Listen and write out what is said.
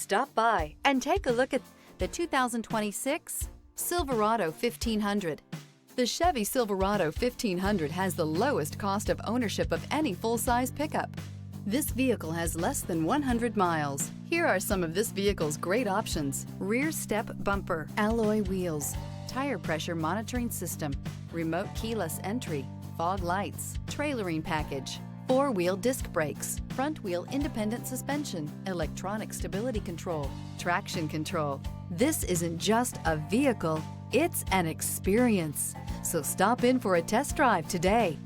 Stop by and take a look at the 2026 Silverado 1500. The Chevy Silverado 1500 has the lowest cost of ownership of any full-size pickup. This vehicle has less than 100 miles. Here are some of this vehicle's great options: rear step bumper, alloy wheels, tire pressure monitoring system, remote keyless entry, fog lights, trailering package, four-wheel disc brakes, front-wheel independent suspension, electronic stability control, traction control. This isn't just a vehicle, it's an experience. So stop in for a test drive today.